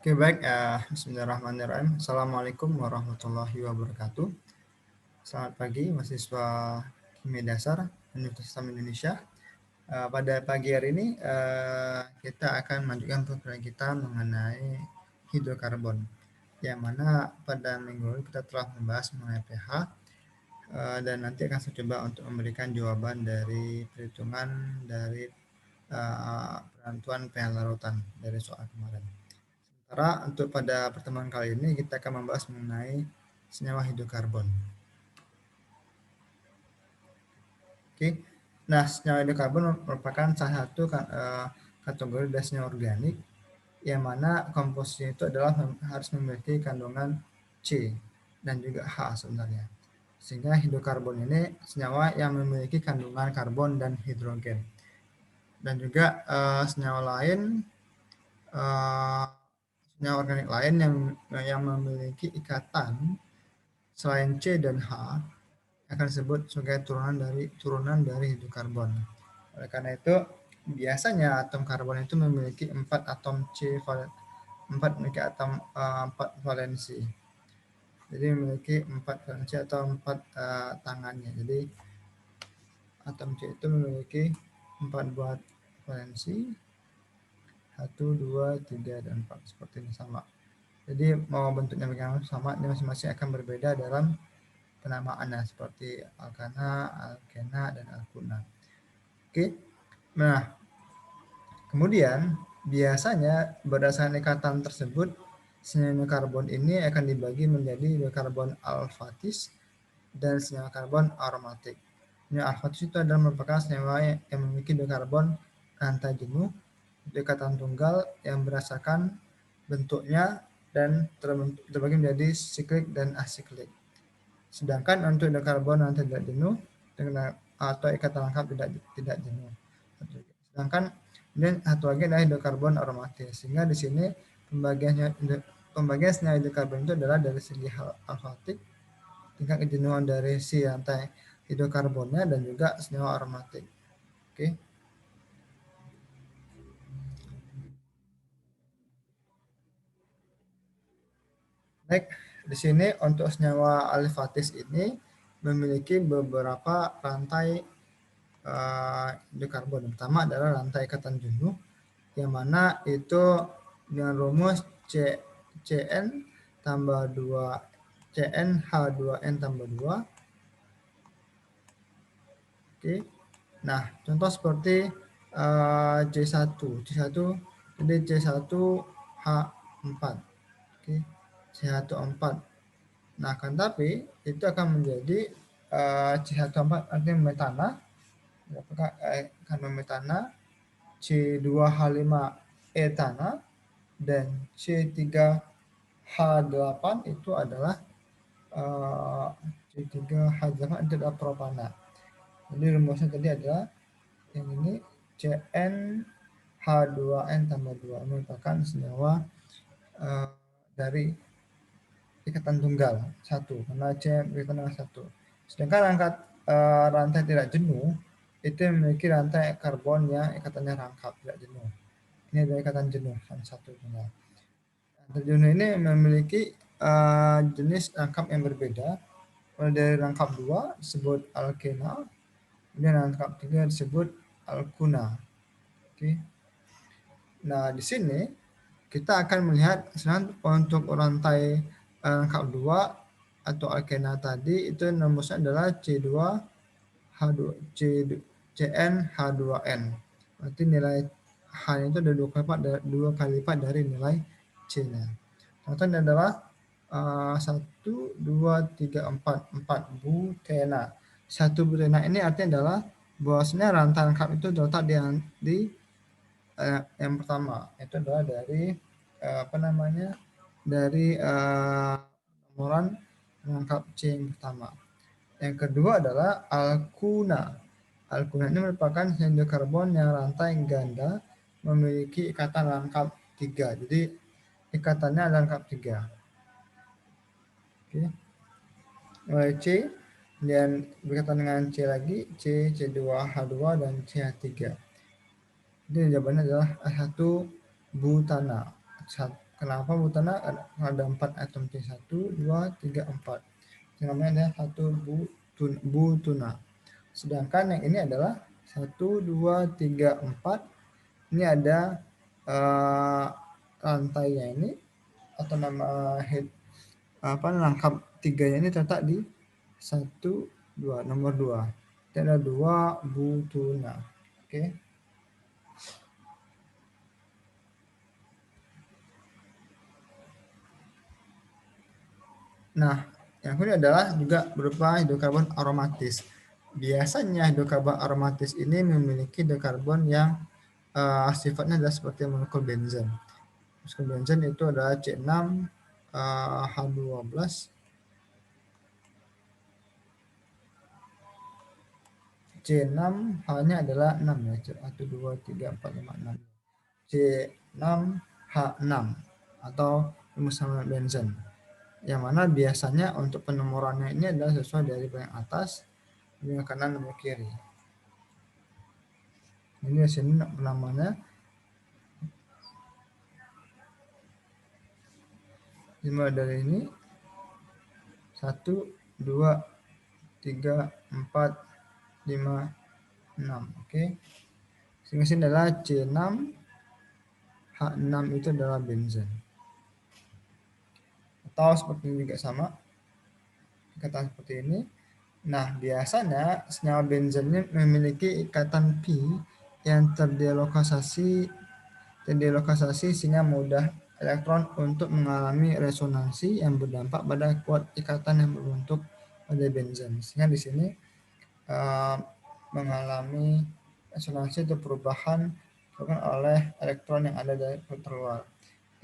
Oke, baik. Bismillahirrahmanirrahim. Assalamualaikum warahmatullahi wabarakatuh. Selamat pagi, mahasiswa Kimia Dasar Universitas Islam Indonesia. Pada pagi hari ini, kita akan melanjutkan pembelajaran kita mengenai hidrokarbon. Yang mana pada minggu lalu kita telah membahas mengenai pH, dan nanti akan saya coba untuk memberikan jawaban dari perhitungan dari penentuan pH larutan dari soal kemarin. Sementara untuk pada pertemuan kali ini kita akan membahas mengenai senyawa hidrokarbon. Oke, nah senyawa hidrokarbon merupakan salah satu kategori dari senyawa organik yang mana komposisinya itu adalah harus memiliki kandungan C dan juga H sebenarnya. Sehingga hidrokarbon ini senyawa yang memiliki kandungan karbon dan hidrogen. Dan juga senyawa lain senyawa organik lain yang memiliki ikatan selain C dan H akan disebut sebagai turunan dari hidrokarbon. Oleh karena itu, biasanya atom karbon itu memiliki 4 atom C 4 memiliki atom 4 valensi. Jadi memiliki 4 valensi atau 4 tangannya. Jadi atom C itu memiliki 4 buah valensi, 1, 2, 3, dan 4 seperti ini sama. Jadi mau bentuknya bagaimana sama, ini masing-masing akan berbeda dalam penamaannya seperti alkana, alkena, dan alkuna. Oke, nah kemudian biasanya berdasarkan ikatan tersebut senyawa karbon ini akan dibagi menjadi hidrokarbon alfatis dan senyawa karbon aromatik. Senyawa alfatis itu adalah merupakan senyawa yang memiliki hidrokarbon rantai jenuh, ikatan tunggal yang berdasarkan bentuknya dan terbagi menjadi siklik dan asiklik. Sedangkan untuk hidrokarbon yang tidak jenuh atau ikatan lengkap tidak jenuh. Sedangkan kemudian satu lagi adalah hidrokarbon aromatis. Sehingga di sini pembagian senyawa hidrokarbon itu adalah dari segi alfatik, tingkat kejenuhan dari si rantai hidrokarbonnya, dan juga senyawa aromatik. Oke. Baik, di sini untuk senyawa alfatis ini memiliki beberapa rantai hidrokarbon. Pertama adalah rantai ikatan jenuh, yang mana itu dengan rumus CN tambah 2 CnH2n tambah 2. Oke. Nah, contoh seperti C1 jadi C1H4. Oke. C14. Nah, kan tapi itu akan menjadi C14 artinya metana, kandungan metana, C2H5 etana, dan C3H8 itu adalah C3H8 itu adalah propana. Jadi rumusnya tadi adalah yang ini CnH2n tambah 2 merupakan senyawa dari ikatan tunggal 1 karena C berikatan dengan 1. Sedangkan rantai tidak jenuh itu memiliki rantai karbon yang ikatannya rangkap tidak jenuh. Ini adalah ikatan jenuh satu tunggal. Rantai jenuh ini memiliki jenis rangkap yang berbeda. Mulai dari rangkap 2 disebut alkena, kemudian rangkap 3 disebut alkuna. Oke. Nah, di sini kita akan melihat untuk rantai rangkap 2 atau alkena tadi itu rumusnya adalah CnH2n. Berarti nilai H itu ada 2 kali lipat dari nilai C-nya. Contohnya adalah 1, 2, 3, 4 butena. 1 butena ini artinya adalah bahwasanya rantai rangkap itu terletak di yang pertama. Itu adalah dari dari nomoran rangkap C yang pertama. Yang kedua adalah alkuna. Alkuna ini merupakan hidrokarbon yang rantai ganda memiliki ikatan rangkap 3. Jadi ikatannya adalah rangkap 3. Oke. Mulai C dan berkaitan dengan C lagi, C2H2 dan CH3. Jadi jawabannya adalah 1 butana. Kenapa butana? Ada 4 atom C, 1, 2, 3, 4. Yang namanya ada 1 butuna. Sedangkan yang ini adalah 1, 2, 3, 4. Ini ada rantainya ini atau nama head lengkap tiganya ini terletak di 1, 2, nomor 2. Ini ada 2 butuna. Oke. Nah, yang kedua adalah juga berupa hidrokarbon aromatis. Biasanya hidrokarbon aromatis ini memiliki hidrokarbon yang sifatnya adalah seperti molekul benzen. Molekul benzen itu adalah C6 H12. C6 H-nya adalah 6 ya. 1, 2, 3, 4, 5, 6. C6H6 atau bersama benzen. Yang mana biasanya untuk penomorannya ini adalah sesuai dari paling atas dengan kanan dan kiri. Ini di sini namanya dimulai dari ini 1, 2, 3, 4, 5, 6. Oke. Sehingga sini adalah C6 H6 itu adalah benzen. Atau seperti ini juga sama. Ikatan seperti ini. Nah, biasanya senyawa benzen ini memiliki ikatan pi yang terdelokalisasi sehingga mudah elektron untuk mengalami resonansi yang berdampak pada kuat ikatan yang berbentuk pada benzen. Sehingga di sini mengalami resonansi atau perubahan oleh elektron yang ada dari terluar.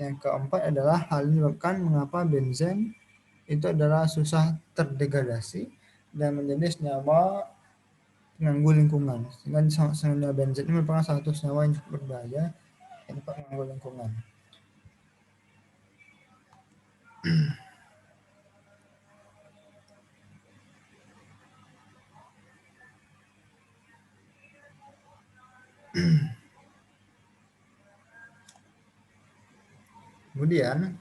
Yang keempat adalah hal ini menyebabkan mengapa benzen itu adalah susah terdegradasi dan menjadi senyawa pengganggu lingkungan. Sehingga senyawa benzen ini merupakan salah satu senyawa yang cukup berbahaya yang dapat mengganggu lingkungan. Kemudian,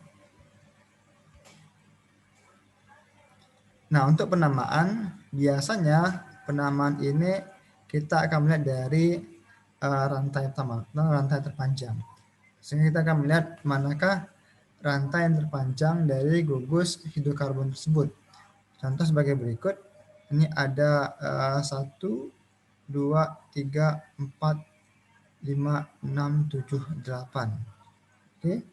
nah untuk penamaan, biasanya penamaan ini kita akan melihat dari rantai pertama, rantai terpanjang. Sehingga kita akan melihat manakah rantai yang terpanjang dari gugus hidrokarbon tersebut. Contoh sebagai berikut, ini ada 1, 2, 3, 4, 5, 6, 7, 8. Oke.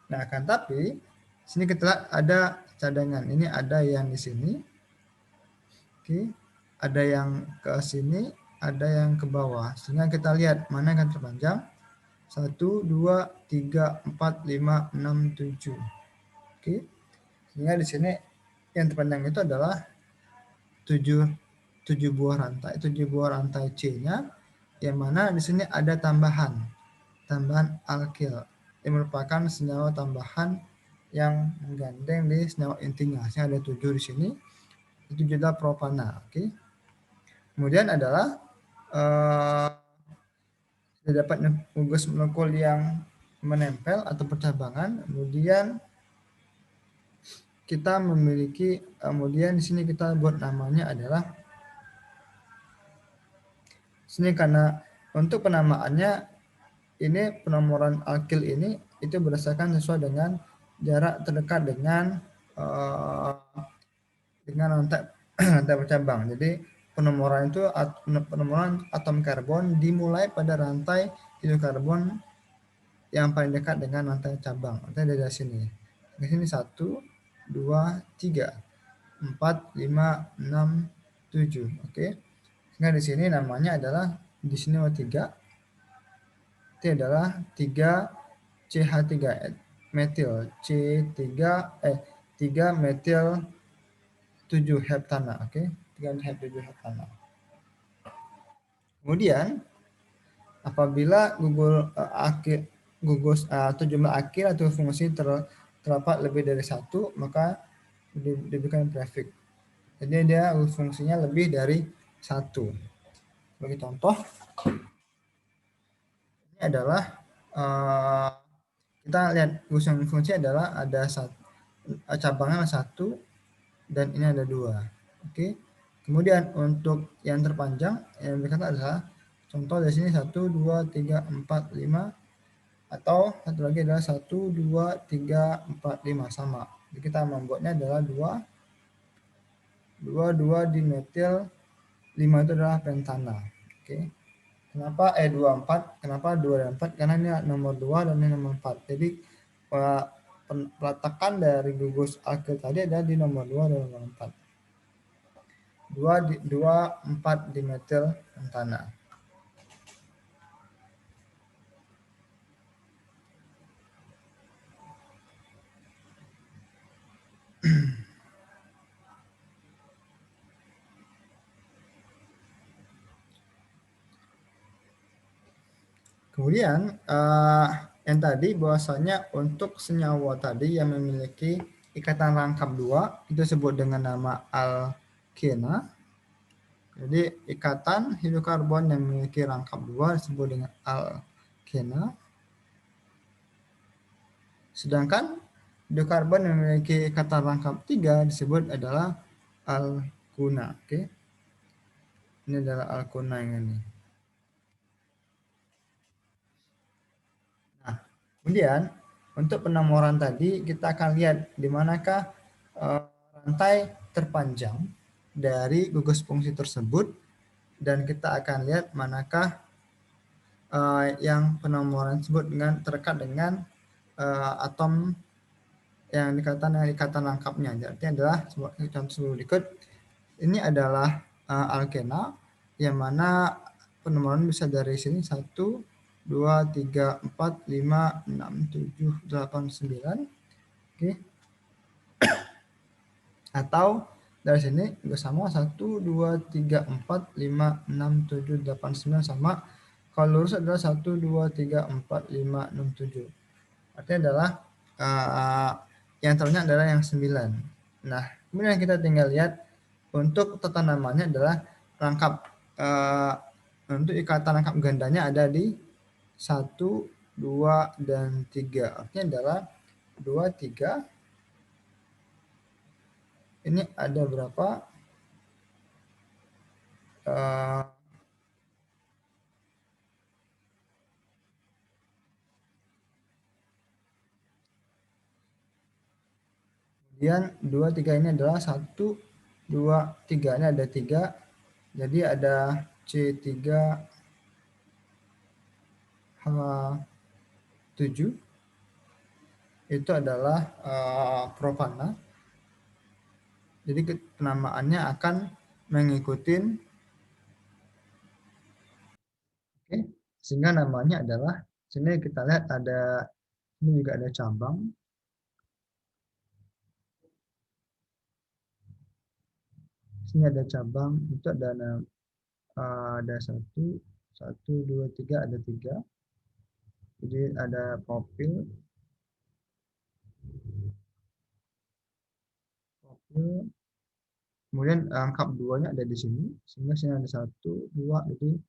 Nah, akan tapi sini kita lihat ada cadangan. Ini ada yang di sini. Oke. Ada yang ke sini, ada yang ke bawah. Sehingga kita lihat mana yang terpanjang. 1, 2, 3, 4, 5, 6, 7. Oke. Sehingga di sini yang terpanjang itu adalah 7 buah rantai, 7 buah rantai C-nya, yang mana di sini ada tambahan alkil yang merupakan senyawa tambahan yang menggandeng di senyawa intinya. Ada 7 di sini. Itu juga propana. Oke. Kemudian adalah terdapat gugus molekul yang menempel atau percabangan. Kemudian kita memiliki, kemudian di sini kita buat namanya adalah sini karena untuk penamaannya ini penomoran alkil ini itu berdasarkan sesuai dengan jarak terdekat dengan rantai bercabang. Jadi penomoran itu penomoran atom karbon dimulai pada rantai hidrokarbon yang paling dekat dengan rantai cabang. Artinya dari sini. Di sini 1, 2, 3, 4, 5, 6, 7. Oke. Sehingga di sini namanya adalah di sini 3. Itu adalah 3 CH3 metil C3 metil 7 heptana. Oke. 3 7 heptana. Kemudian apabila gugus atau jumlah akhir atau fungsi terdapat lebih dari 1, maka diberikan prefix. Jadi dia fungsinya lebih dari 1. Sebagai contoh, ini adalah Kita lihat gugus fungsi adalah ada cabangnya satu dan ini ada dua. Oke. Kemudian untuk yang terpanjang yang berkata adalah contoh dari sini 1, 2, 3, 4, 5 atau satu lagi adalah 1, 2, 3, 4, 5 sama. Jadi kita membuatnya adalah 2 dimetil 5 itu adalah pentana. Oke. Kenapa 24? Kenapa 2 dan 4? Karena ini nomor 2 dan ini nomor 4. Jadi peletakan dari gugus alkyl tadi ada di nomor 2 dan nomor 4. 4 dimetil pentana. Kemudian yang tadi bahwasanya untuk senyawa tadi yang memiliki ikatan rangkap dua itu disebut dengan nama alkena. Jadi ikatan hidrokarbon yang memiliki rangkap dua disebut dengan alkena. Sedangkan hidrokarbon yang memiliki ikatan rangkap tiga disebut adalah alkuna. Oke. Ini adalah alkuna yang ini. Nah, kemudian untuk penomoran tadi kita akan lihat di manakah rantai terpanjang dari gugus fungsi tersebut dan kita akan lihat manakah yang penomoran tersebut dengan terdekat dengan atom yang dikatakan ikatan rangkapnya. Artinya adalah contoh berikut. Ini adalah alkena yang mana penomoran bisa dari sini 1, 2, 3, 4, 5, 6, 7, 8, 9. Oke. Atau dari sini juga sama 1, 2, 3, 4, 5, 6, 7, 8, 9 sama. Kalau lurus adalah 1, 2, 3, 4, 5, 6, 7. Artinya adalah yang terbanyak adalah yang 9. Nah, kemudian kita tinggal lihat untuk tata namanya adalah rangkap untuk ikatan rangkap gandanya ada di 1, 2, dan 3. Artinya adalah 2, 3. Ini ada berapa? Kemudian 2, 3 ini adalah 1, 2, 3. Ini ada 3. Jadi ada C3H7. Itu adalah propana. Jadi penamaannya akan mengikuti, oke, sehingga namanya adalah, sini kita lihat ada, ini juga ada cabang. Sini ada cabang, itu ada 1, 2, 3, ada 3. Jadi ada propil, kemudian angka 2-nya ada di sini, sehingga sini ada 1, 2, jadi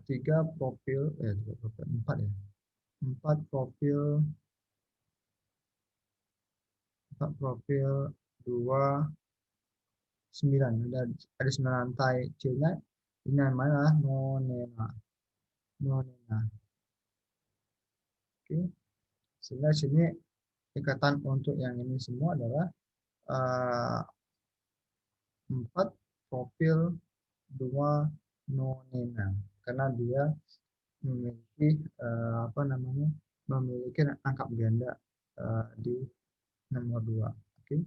3 profil, 4 ya. 4 profil, 2, 9. Ada 9 rantai C-nya. Ini namanya nonena. Oke. Sehingga sini ikatan untuk yang ini semua adalah 4 profil 2 nonena. Karena dia memiliki memiliki angka ganda di nomor 2. Oke.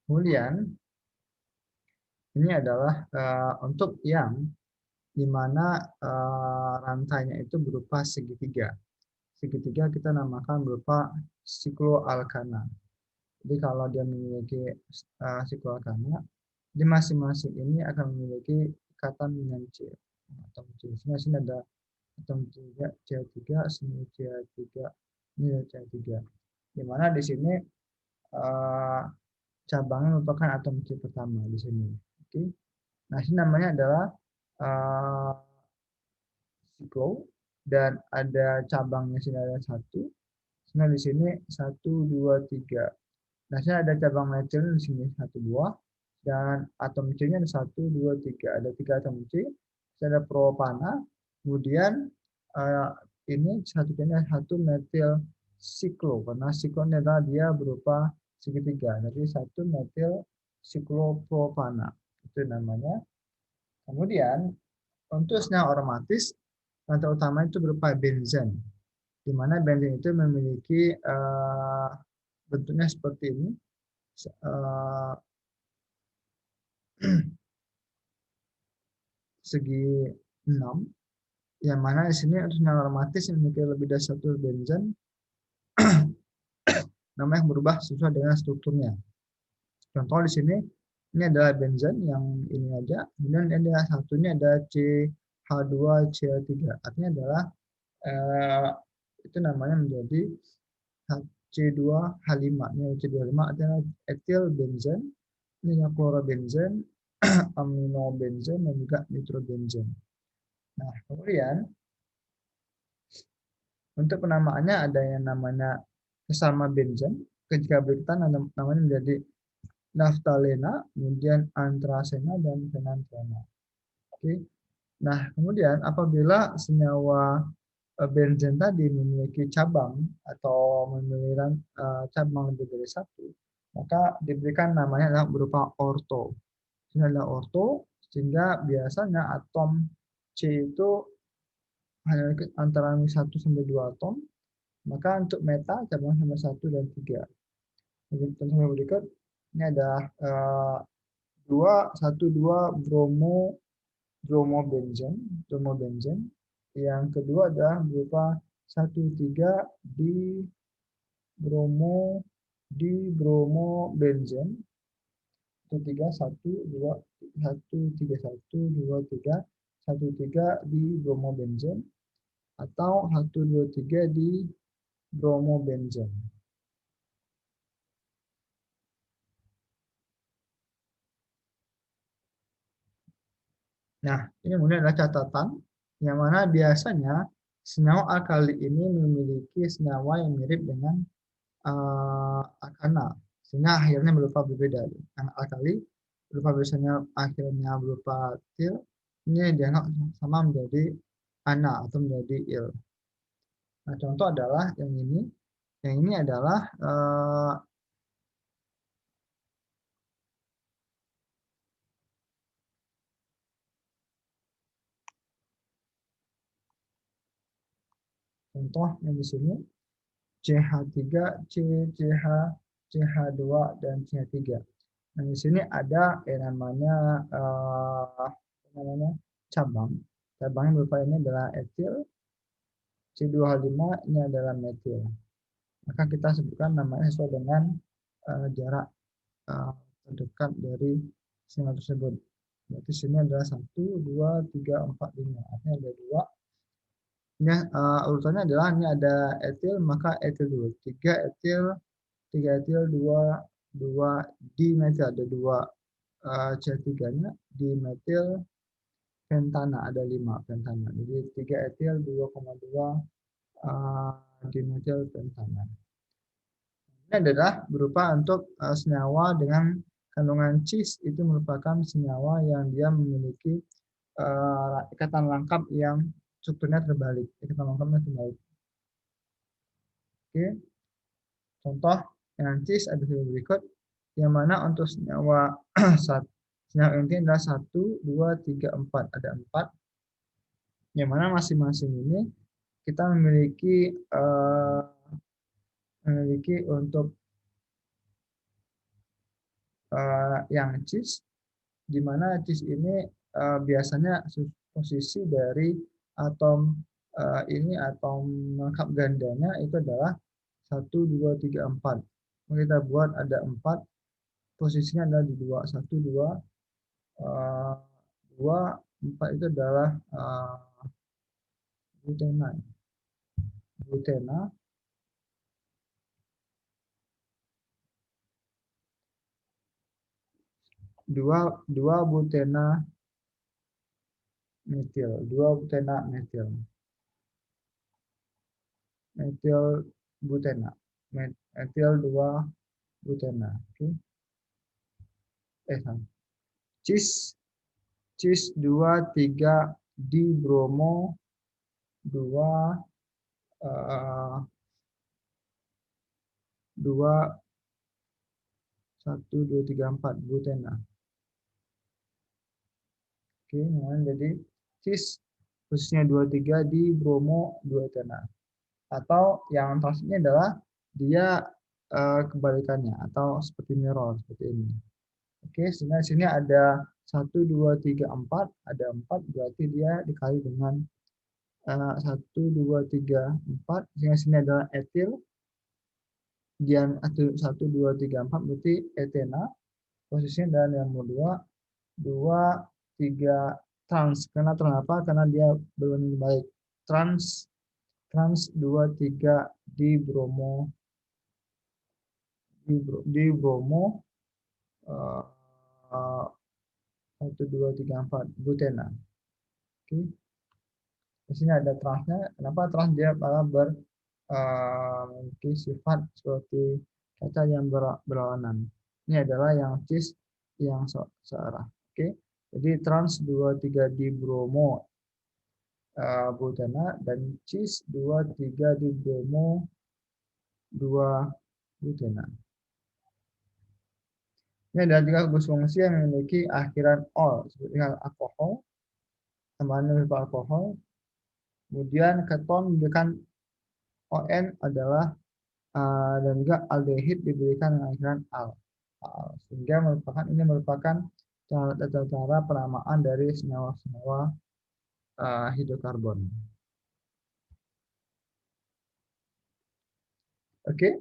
Kemudian ini adalah untuk yang di mana rantainya itu berupa segitiga. Segitiga kita namakan berupa sikloalkana. Jadi kalau dia memiliki sikloalkana, di masing-masing ini akan memiliki ikatan dengan C. Atom C. Sini ada atom CH3, sini CH3, ini CH3. Di mana di sini cabangnya merupakan atom C pertama di sini. Oke. Nah, ini namanya adalah siklo dan ada cabangnya sini ada satu. Nah, di sini 1, 2, 3. Nah, sini ada cabang metil di sini 1, 2 dan atom C-nya ada 1, 2, 3. Ada 3 atom C. Ada propana. Kemudian ini satunya satu metil siklo karena siklo adalah dia berupa segitiga. Jadi satu metil siklopropana itu namanya. Kemudian untuk senyawa aromatis yang terutama itu berupa benzen, di mana benzen itu memiliki bentuknya seperti ini, segi 6, yang mana di sini untuk senyawa aromatis yang memiliki lebih dari satu benzen, namanya berubah sesuai dengan strukturnya. Contoh di sini, ini adalah benzen yang ini aja, kemudian ada satunya ada CH2CH3, artinya adalah itu namanya menjadi C2H5. Ini C2H5 adalah etil benzen, ini yang klorobenzen, aminobenzen, dan juga nitrobenzen. Nah, kemudian untuk penamaannya ada yang namanya sesama benzen, ketika berikutnya namanya menjadi naftalena, kemudian antrasena, dan fenantrena. Oke. Nah, kemudian apabila senyawa benzen tadi memiliki cabang atau memiliki cabang lebih dari satu, maka diberikan namanya adalah berupa orto. Ini adalah orto, sehingga biasanya atom C itu hanya antara 1 sampai 2 atom, maka untuk meta cabang sama 1 dan 3. Contoh berikut, ini ada 2, 1, 2 bromobenzen. Yang kedua adalah berupa 1, 3 di bromobenzen. 1, 3, 1, 2, 1, 3, 1, 2, 3, 1, 3 di bromobenzen, atau 1, 2, 3 di bromobenzen. Nah, ini kemudian adalah catatan yang mana biasanya senyawa alkali ini memiliki senyawa yang mirip dengan alkana, sehingga akhirnya berupa berbeda. Alkali berupa biasanya akhirnya berupa til, ini dianggap sama menjadi ana atau menjadi il. Nah, contoh adalah yang ini. Yang ini adalah contoh yang di sini CH3, CH, CH2, dan CH3. Nah, di sini ada yang namanya cabang. Cabangnya berupa ini adalah etil, C2H5 ini adalah metil. Maka kita sebutkan namanya sesuai dengan jarak terdekat dari sinyal tersebut. Berarti sini adalah 1, 2, 3, 4, 5. Artinya ada 2. Ini urutannya adalah ini ada etil, maka etil dulu. 3 etil, 3 etil, 2 dimetil, ada 2 C3-nya, dimetil pentana ada 5 pentana. Jadi 3 etil, 2,2 dimetil pentana. Ini adalah berupa untuk senyawa dengan kandungan cis, itu merupakan senyawa yang dia memiliki ikatan lengkap yang strukturnya terbalik. Ikatan lengkapnya terbalik. Oke. Contoh yang cis ada berikut, yang mana untuk senyawa senyawa inti adalah 1, 2, 3, 4. Ada 4. Yang mana masing-masing ini kita memiliki untuk yang cis, di mana cis ini biasanya posisi dari atom ini atom lengkap gandanya itu adalah 1, 2, 3, 4. kita buat ada 4, posisinya ada di 2, 1, 2, 2, 4 itu adalah butena. Butena, 2 butena metil, 2 butena metil, metil butena, metil 2 butena. Oke. Cis, cis 2, 3 di bromo 2, 2, 1, 2, 3, 4 butena. Oke, jadi cis khususnya 23 di bromo 2 butena. Atau yang transinya adalah dia kebalikannya atau seperti mirror seperti ini. Oke, sehingga di sini ada 1, 2, 3, 4, ada 4 berarti dia dikali dengan 1, 2, 3, 4, sehingga sini adalah etil. Dian 1, 2, 3, 4 berarti etena. Posisinya adalah yang nomor 2, 3 trans. Karena kenapa? Karena dia berbanding baik. Trans 2, 3 di bromo di bromo 1, 2, 3, 4 butena. Oke. Di sini ada transnya. Kenapa trans? Dia malah memiliki sifat seperti kaca yang berlawanan. Ini adalah yang cis yang searah. Oke. Jadi trans 2, 3 di bromo butena dan cis 2, 3 di bromo 2 butena. Ini adalah 3 gugus fungsi yang memiliki akhiran ol seperti alkohol, tambahan berupa alkohol. Kemudian keton diberikan on adalah dan juga aldehid diberikan dengan akhiran al. Sehingga ini merupakan cara penamaan dari senyawa-senyawa hidrokarbon. Oke,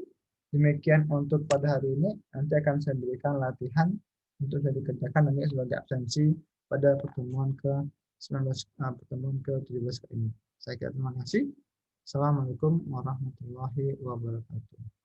demikian untuk pada hari ini. Nanti akan saya berikan latihan untuk saya dikerjakan nanti sebagai absensi pada pertemuan ke-19, pertemuan ke-17 ini. Saya kira terima kasih. Assalamualaikum warahmatullahi wabarakatuh.